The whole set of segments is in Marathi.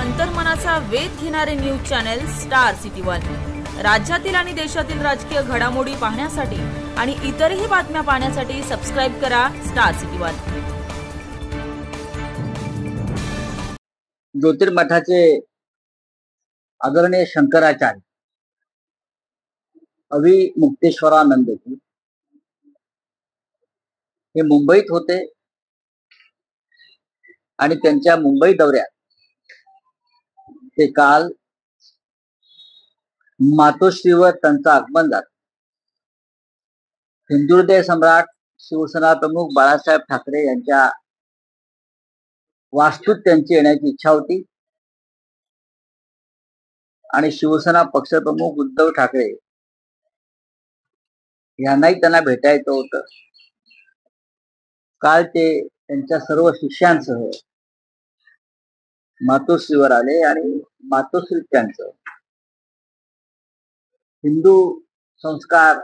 अंतर्मनाचा वेध घेणारे news channel star city one. राज्यातील आणि देशातील राजकीय घडामोडी पाहण्यासाठी आणि इतरही बातम्या पाहण्यासाठी सबस्क्राइब करा स्टार सिटी वन। ज्योतिर्मठाचे आदरणीय शंकराचार्य अविमुक्तेश्वरानंद जी हे मुंबईत होते आणि त्यांच्या मुंबई दौऱ्यात ते काल मातोश्रीवर त्यांचं आगमन झालं। हिंदुहृदय सम्राट शिवसेना प्रमुख बाळासाहेब ठाकरे यांच्या वास्तूत त्यांची येण्याची इच्छा होती आणि शिवसेना पक्षप्रमुख उद्धव ठाकरे यांनाही त्यांना भेटायचं होतं। काल ते त्यांच्या सर्व शिष्यांसह मातोश्रीवर आले आणि मातोश्रीत त्यांचं हिंदू संस्कार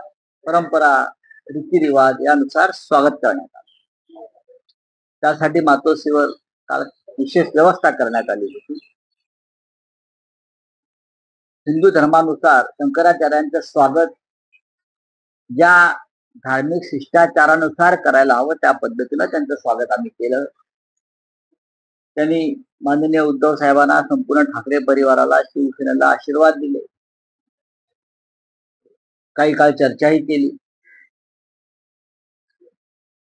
परंपरा रीतिरिवाज यानुसार स्वागत करण्यात आलं। त्यासाठी मातोश्रीवर काल विशेष व्यवस्था करण्यात आली होती। हिंदू धर्मानुसार शंकराचार्यांचं स्वागत ज्या धार्मिक शिष्टाचारानुसार करायला हवं त्या पद्धतीनं त्यांचं स्वागत आम्ही केलं। त्यांनी माननीय उद्धव साहेबांना, संपूर्ण ठाकरे परिवाराला, शिवसेनेला आशीर्वाद दिले। काही काळ चर्चाही केली।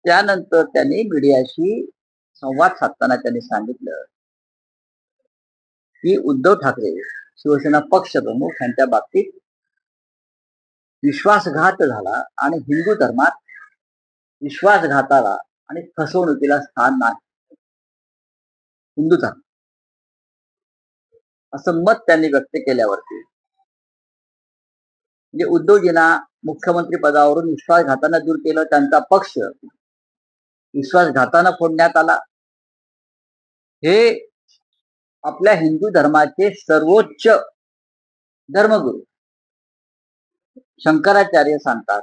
त्यानंतर त्यांनी मीडियाशी संवाद साधताना त्यांनी सांगितलं की उद्धव ठाकरे शिवसेना पक्षप्रमुख यांच्या बाबतीत विश्वासघात झाला आणि हिंदू धर्मात विश्वासघाताला आणि फसवणुकीला स्थान नाही। हिंदू धर्म असं मत त्यांनी व्यक्त केल्यावरती म्हणजे उद्धवजींना मुख्यमंत्री पदावरून विश्वासघातानं दूर केलं, त्यांचा पक्ष विश्वासघातानं फोडण्यात आला। हे आपल्या हिंदू धर्माचे सर्वोच्च धर्मगुरू शंकराचार्य सांगतात